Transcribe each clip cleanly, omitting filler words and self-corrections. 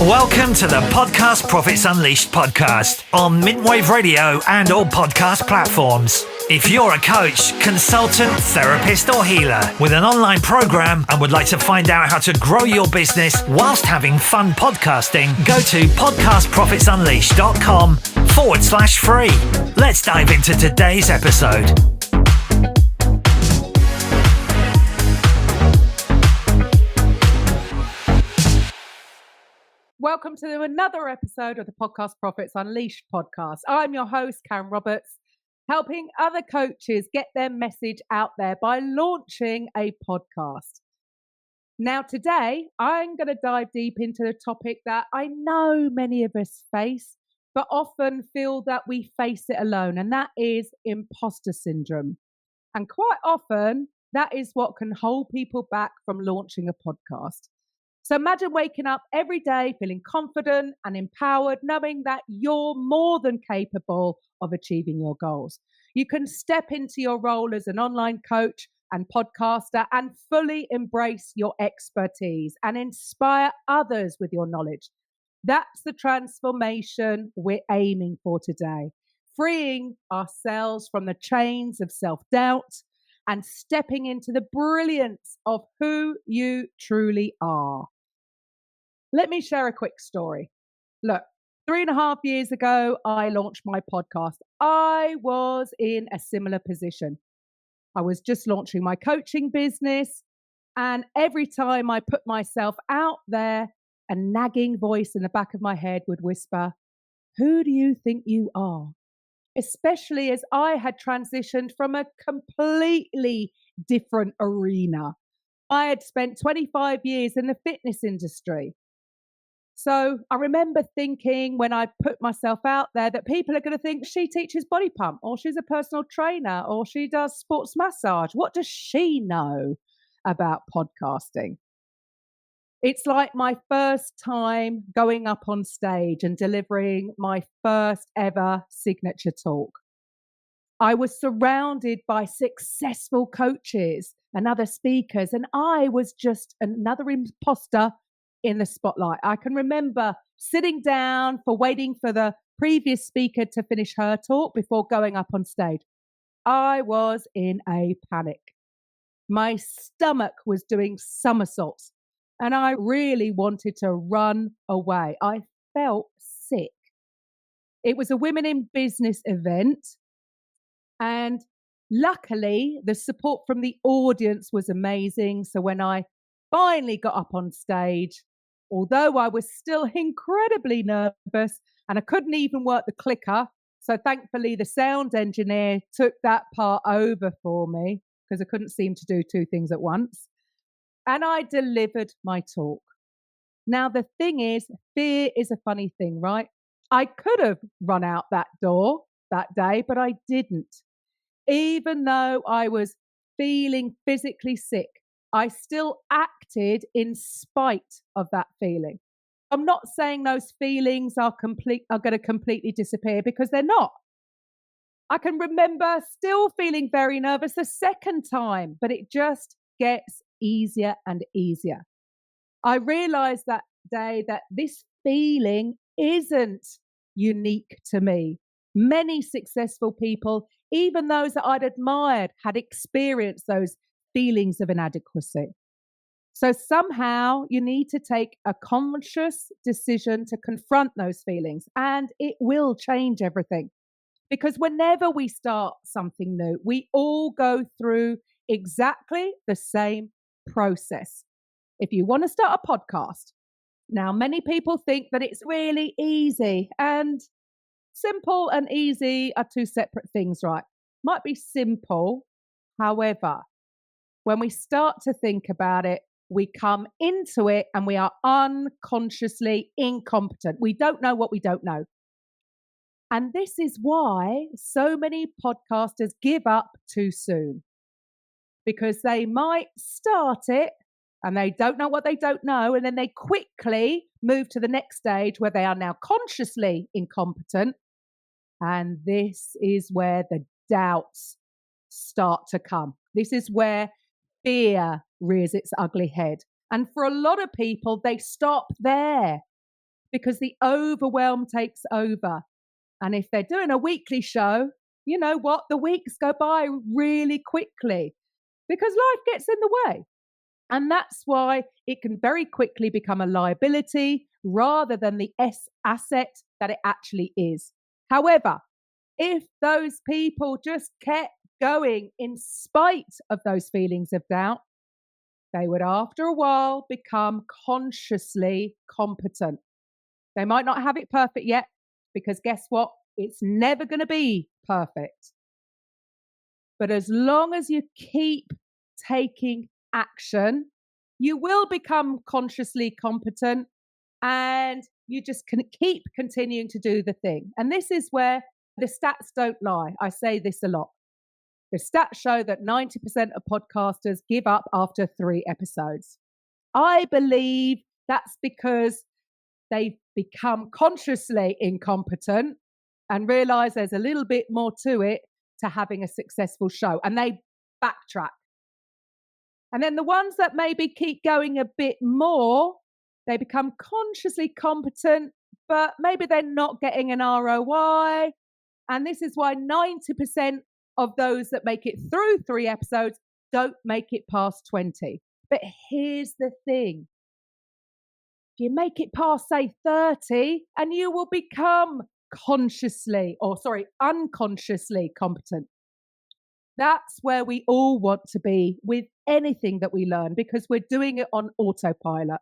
Welcome to the Podcast Profits Unleashed podcast on Mintwave Radio and all podcast platforms. If you're a coach, consultant, therapist or healer with an online program and would like to find out how to grow your business whilst having fun podcasting, go to podcastprofitsunleashed.com/free. Let's dive into today's episode. Welcome to another episode of the Podcast Profits Unleashed podcast. I'm your host, Karen Roberts, helping other coaches get their message out there by launching a podcast. Now, today, I'm going to dive deep into the topic that I know many of us face, but often feel that we face it alone, and that is imposter syndrome. And quite often, that is what can hold people back from launching a podcast. So imagine waking up every day feeling confident and empowered, knowing that you're more than capable of achieving your goals. You can step into your role as an online coach and podcaster and fully embrace your expertise and inspire others with your knowledge. That's the transformation we're aiming for today, freeing ourselves from the chains of self-doubt and stepping into the brilliance of who you truly are. Let me share a quick story. Look, 3.5 years ago, I launched my podcast. I was in a similar position. I was just launching my coaching business. And every time I put myself out there, a nagging voice in the back of my head would whisper, "Who do you think you are?" Especially as I had transitioned from a completely different arena. I had spent 25 years in the fitness industry. So I remember thinking when I put myself out there that people are going to think she teaches body pump or she's a personal trainer or she does sports massage. What does she know about podcasting? It's like my first time going up on stage and delivering my first ever signature talk. I was surrounded by successful coaches and other speakers, and I was just another imposter in the spotlight. I can remember sitting down for waiting for the previous speaker to finish her talk before going up on stage. I was in a panic. My stomach was doing somersaults and I really wanted to run away. I felt sick. It was a women in business event, and luckily the support from the audience was amazing. So when I finally got up on stage, although I was still incredibly nervous and I couldn't even work the clicker, so thankfully the sound engineer took that part over for me because I couldn't seem to do two things at once. And I delivered my talk. Now, the thing is, fear is a funny thing, right? I could have run out that door that day, but I didn't. Even though I was feeling physically sick, I still acted in spite of that feeling. I'm not saying those feelings are going to completely disappear, because they're not. I can remember still feeling very nervous the second time, but it just gets easier and easier. I realized that day that this feeling isn't unique to me. Many successful people, even those that I'd admired, had experienced those feelings of inadequacy. So somehow you need to take a conscious decision to confront those feelings, and it will change everything. Because whenever we start something new, we all go through exactly the same process. If you want to start a podcast, now many people think that it's really easy, and simple and easy are two separate things, right? Might be simple. However, when we start to think about it, we come into it and we are unconsciously incompetent. We don't know what we don't know. And this is why so many podcasters give up too soon, because they might start it and they don't know what they don't know. And then they quickly move to the next stage where they are now consciously incompetent. And this is where the doubts start to come. This is where fear rears its ugly head. And for a lot of people, they stop there. because the overwhelm takes over. And if they're doing a weekly show, you know what? The weeks go by really quickly because life gets in the way. And that's why it can very quickly become a liability rather than the asset that it actually is. However, if those people just kept going in spite of those feelings of doubt, they would, after a while, become consciously competent. They might not have it perfect yet, because guess what? It's never going to be perfect. But as long as you keep taking action, you will become consciously competent, and you just can keep continuing to do the thing. And this is where the stats don't lie. I say this a lot. The stats show that 90% of podcasters give up after 3 episodes. I believe that's because they've become consciously incompetent and realize there's a little bit more to it to having a successful show, and they backtrack. And then the ones that maybe keep going a bit more, they become consciously competent, but maybe they're not getting an ROI. And this is why 90% of those that make it through 3 episodes don't make it past 20. But here's the thing. If you make it past, say, 30, and you will become unconsciously competent. That's where we all want to be with anything that we learn, because we're doing it on autopilot.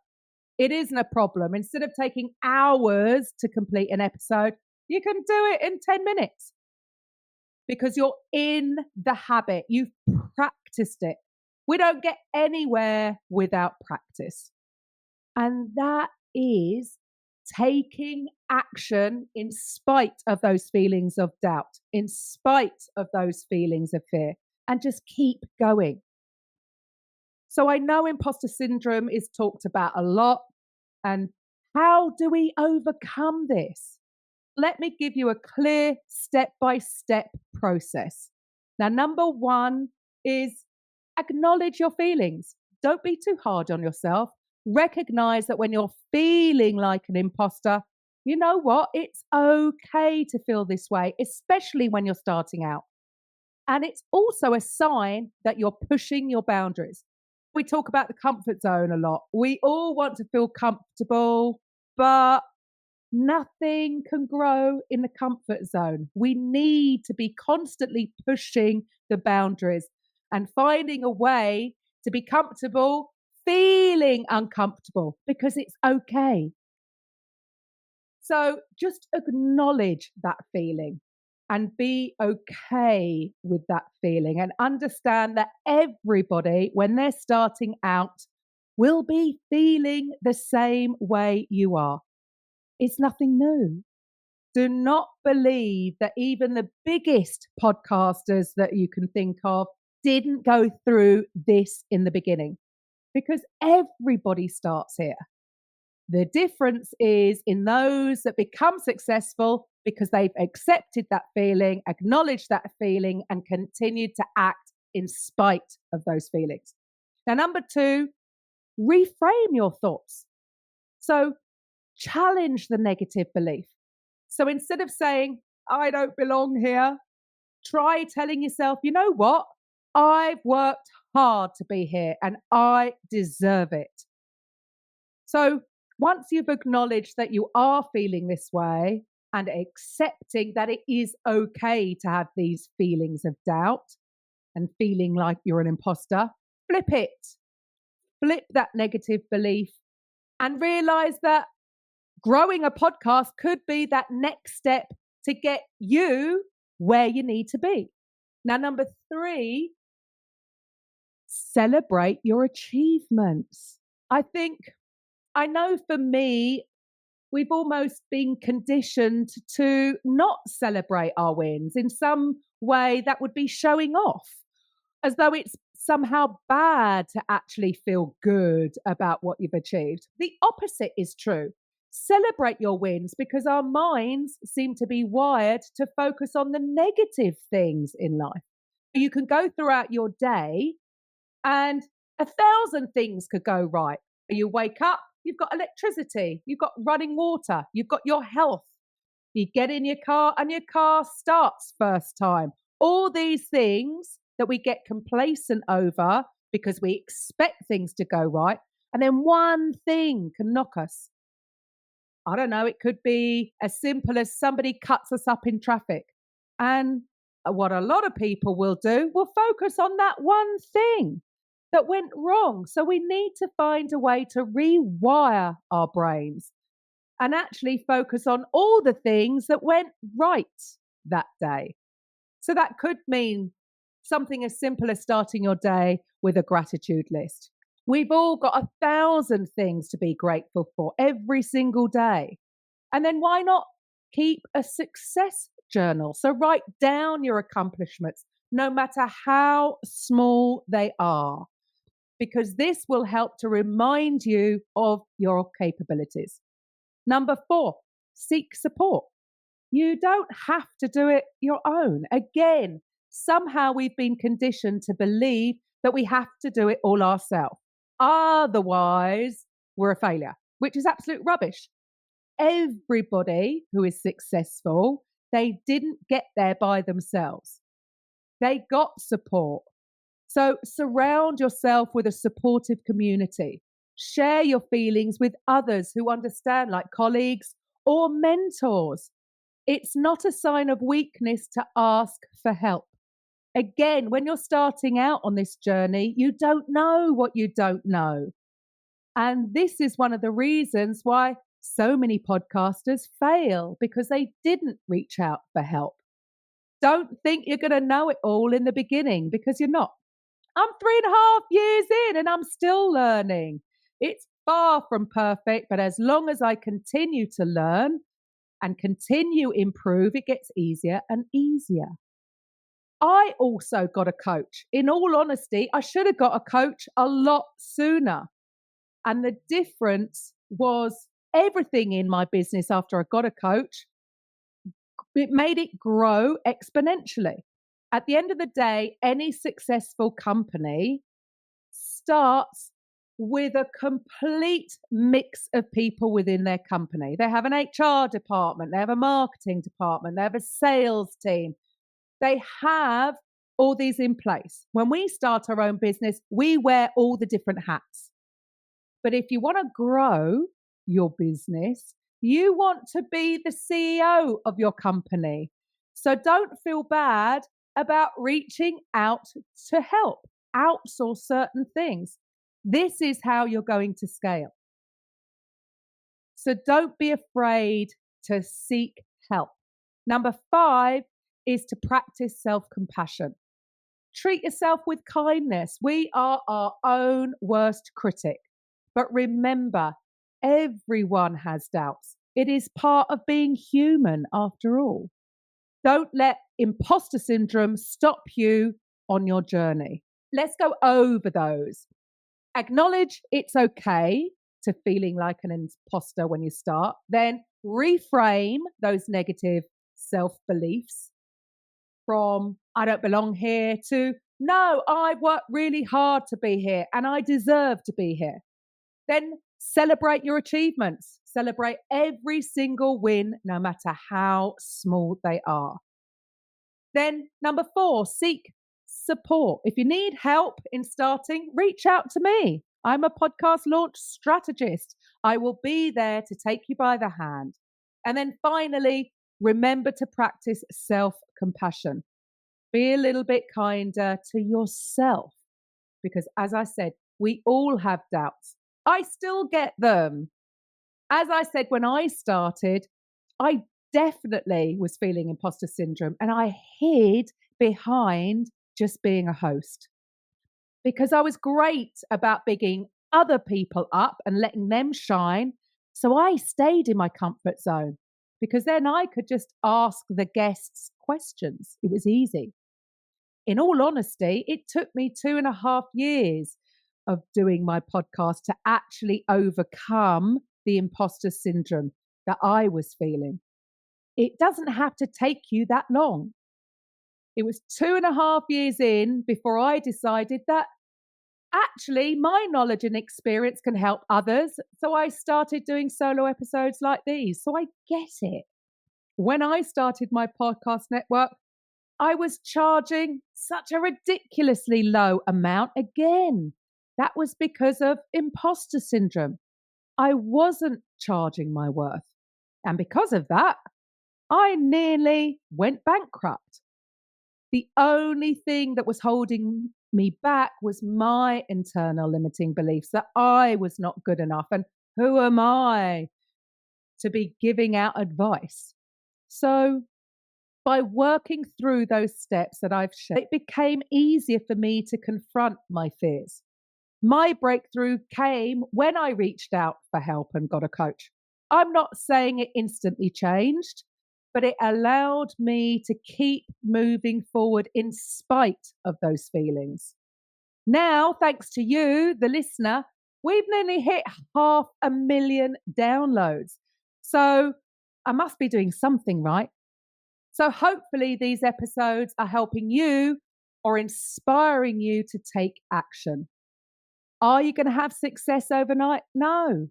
It isn't a problem. Instead of taking hours to complete an episode, you can do it in 10 minutes because you're in the habit. You've practiced it. We don't get anywhere without practice. And that is taking action in spite of those feelings of doubt, in spite of those feelings of fear, and just keep going. So I know imposter syndrome is talked about a lot. And how do we overcome this? Let me give you a clear step-by-step process. Now, number 1 is acknowledge your feelings. Don't be too hard on yourself. Recognize that when you're feeling like an imposter, you know what? It's okay to feel this way, especially when you're starting out. And it's also a sign that you're pushing your boundaries. We talk about the comfort zone a lot. We all want to feel comfortable, but nothing can grow in the comfort zone. We need to be constantly pushing the boundaries and finding a way to be comfortable, feeling uncomfortable, because it's okay. So just acknowledge that feeling and be okay with that feeling, and understand that everybody, when they're starting out, will be feeling the same way you are. It's nothing new. Do not believe that even the biggest podcasters that you can think of didn't go through this in the beginning, because everybody starts here. The difference is in those that become successful because they've accepted that feeling, acknowledged that feeling, and continued to act in spite of those feelings. Now, number 2, reframe your thoughts. So challenge the negative belief. So instead of saying, I don't belong here, try telling yourself, you know what? I've worked hard to be here and I deserve it. So once you've acknowledged that you are feeling this way and accepting that it is okay to have these feelings of doubt and feeling like you're an imposter, flip it. Flip that negative belief and realize that growing a podcast could be that next step to get you where you need to be. Now, number 3, celebrate your achievements. I know for me, we've almost been conditioned to not celebrate our wins. In some way, that would be showing off, as though it's somehow bad to actually feel good about what you've achieved. The opposite is true. Celebrate your wins, because our minds seem to be wired to focus on the negative things in life. You can go throughout your day and 1,000 things could go right. You wake up, you've got electricity, you've got running water, you've got your health. You get in your car and your car starts first time. All these things that we get complacent over because we expect things to go right. And then one thing can knock us. I don't know, it could be as simple as somebody cuts us up in traffic. And what a lot of people will do will focus on that one thing that went wrong. So we need to find a way to rewire our brains and actually focus on all the things that went right that day. So that could mean something as simple as starting your day with a gratitude list. We've all got 1,000 things to be grateful for every single day. And then why not keep a success journal? So write down your accomplishments, no matter how small they are, because this will help to remind you of your capabilities. Number 4, seek support. You don't have to do it your own. Again, somehow we've been conditioned to believe that we have to do it all ourselves. Otherwise, we're a failure, which is absolute rubbish. Everybody who is successful, they didn't get there by themselves. They got support. So surround yourself with a supportive community. Share your feelings with others who understand, like colleagues or mentors. It's not a sign of weakness to ask for help. Again, when you're starting out on this journey, you don't know what you don't know. And this is one of the reasons why so many podcasters fail, because they didn't reach out for help. Don't think you're going to know it all in the beginning, because you're not. I'm 3.5 years in and I'm still learning. It's far from perfect, but as long as I continue to learn and continue improve, it gets easier and easier. I also got a coach. In all honesty, I should have got a coach a lot sooner. And the difference was everything in my business after I got a coach, it made it grow exponentially. At the end of the day, any successful company starts with a complete mix of people within their company. They have an HR department, they have a marketing department, they have a sales team. They have all these in place. When we start our own business, we wear all the different hats. But if you want to grow your business, you want to be the CEO of your company. So don't feel bad about reaching out to help, outsource certain things. This is how you're going to scale. So don't be afraid to seek help. Number 5 is to practice self-compassion. Treat yourself with kindness. We are our own worst critic. But remember, everyone has doubts. It is part of being human after all. Don't let imposter syndrome stop you on your journey. Let's go over those. Acknowledge it's okay to feeling like an imposter when you start. Then reframe those negative self-beliefs from I don't belong here to no, I worked really hard to be here and I deserve to be here. Then celebrate your achievements. Celebrate every single win, no matter how small they are. Then number 4, seek support. If you need help in starting, reach out to me. I'm a podcast launch strategist. I will be there to take you by the hand. And then finally, remember to practice self-compassion. Be a little bit kinder to yourself, because as I said, we all have doubts. I still get them. As I said, when I started, I definitely was feeling imposter syndrome and I hid behind just being a host because I was great about bigging other people up and letting them shine. So I stayed in my comfort zone because then I could just ask the guests questions. It was easy. In all honesty, it took me 2.5 years of doing my podcast to actually overcome the imposter syndrome that I was feeling. It doesn't have to take you that long. It was 2.5 years in before I decided that actually, my knowledge and experience can help others. So I started doing solo episodes like these. So I get it. When I started my podcast network, I was charging such a ridiculously low amount again. That was because of imposter syndrome. I wasn't charging my worth. And because of that, I nearly went bankrupt. The only thing that was holding me back was my internal limiting beliefs that I was not good enough. And who am I to be giving out advice? So, by working through those steps that I've shared, it became easier for me to confront my fears. My breakthrough came when I reached out for help and got a coach. I'm not saying it instantly changed, but it allowed me to keep moving forward in spite of those feelings. Now, thanks to you, the listener, we've nearly hit 500,000 downloads. So I must be doing something right. So hopefully these episodes are helping you or inspiring you to take action. Are you going to have success overnight? No.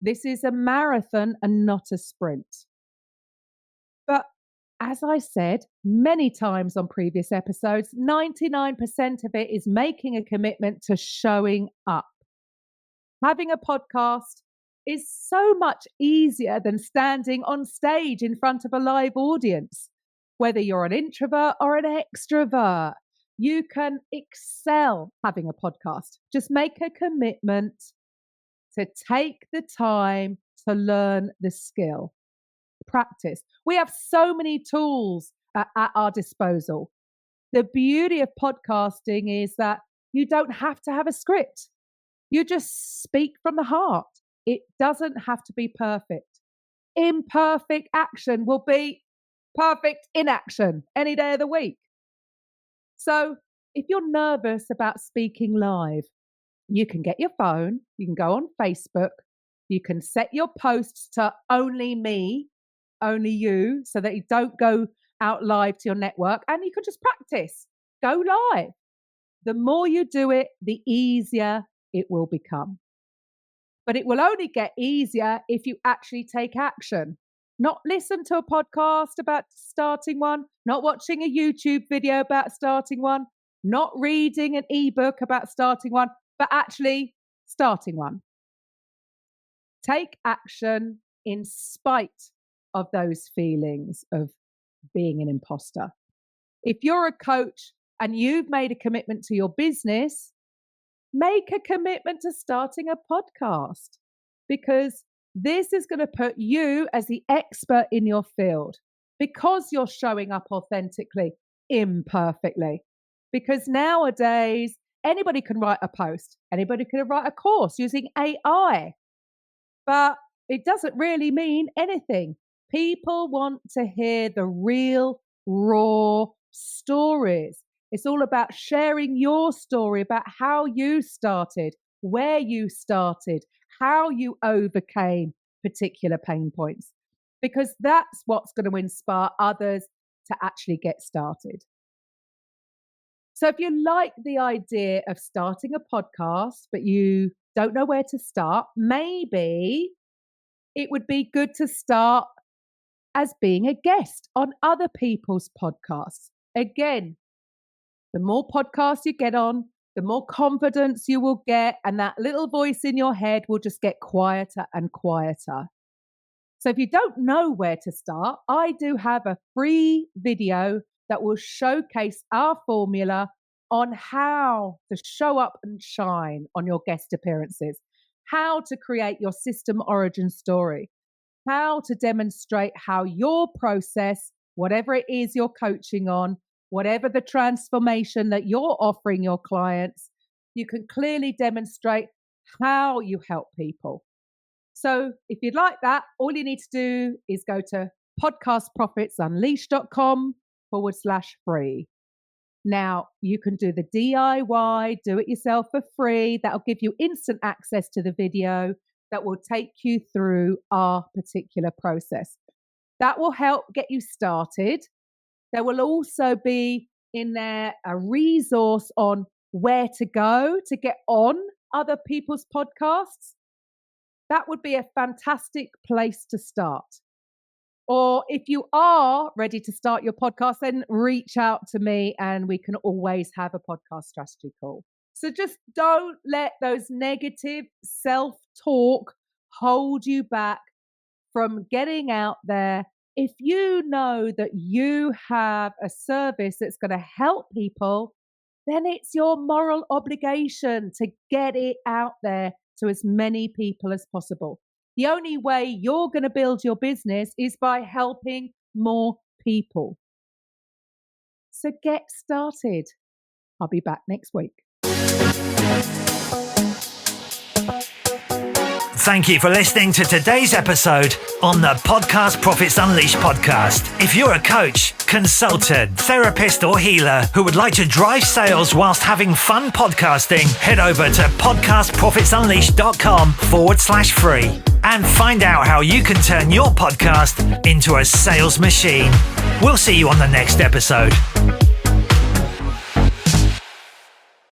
This is a marathon and not a sprint. But as I said many times on previous episodes, 99% of it is making a commitment to showing up. Having a podcast is so much easier than standing on stage in front of a live audience. Whether you're an introvert or an extrovert, you can excel having a podcast. Just make a commitment to take the time to learn the skill. Practice. We have so many tools at our disposal. The beauty of podcasting is that you don't have to have a script. You just speak from the heart. It doesn't have to be perfect. Imperfect action will be perfect inaction any day of the week. So if you're nervous about speaking live, you can get your phone, you can go on Facebook, you can set your posts to only me, only you, so that you don't go out live to your network, and you can just practice. Go live. The more you do it, the easier it will become. But it will only get easier if you actually take action. Not listen to a podcast about starting one, not watching a YouTube video about starting one, not reading an ebook about starting one, but actually starting one. Take action in spite of those feelings of being an imposter. If you're a coach and you've made a commitment to your business, make a commitment to starting a podcast, because this is going to put you as the expert in your field, because you're showing up authentically, imperfectly. Because nowadays, anybody can write a post, anybody can write a course using AI, but it doesn't really mean anything. People want to hear the real, raw stories. It's all about sharing your story about how you started, where you started, how you overcame particular pain points, because that's what's going to inspire others to actually get started. So if you like the idea of starting a podcast, but you don't know where to start, maybe it would be good to start as being a guest on other people's podcasts. Again, the more podcasts you get on, the more confidence you will get, and that little voice in your head will just get quieter and quieter. So if you don't know where to start, I do have a free video that will showcase our formula on how to show up and shine on your guest appearances, how to create your system origin story, how to demonstrate how your process, whatever it is you're coaching on, whatever the transformation that you're offering your clients, you can clearly demonstrate how you help people. So if you'd like that, all you need to do is go to podcastprofitsunleashed.com/free. Now, you can do the DIY, do it yourself for free. That'll give you instant access to the video that will take you through our particular process. That will help get you started. There will also be in there a resource on where to go to get on other people's podcasts, that would be a fantastic place to start. Or if you are ready to start your podcast, then reach out to me and we can always have a podcast strategy call. So just don't let those negative self-talk hold you back from getting out there. If you know that you have a service that's going to help people, then it's your moral obligation to get it out there to as many people as possible. The only way you're going to build your business is by helping more people. So get started. I'll be back next week. Thank you for listening to today's episode on the Podcast Profits Unleashed podcast. If you're a coach, consultant, therapist, or healer who would like to drive sales whilst having fun podcasting, head over to podcastprofitsunleashed.com/free and find out how you can turn your podcast into a sales machine. We'll see you on the next episode.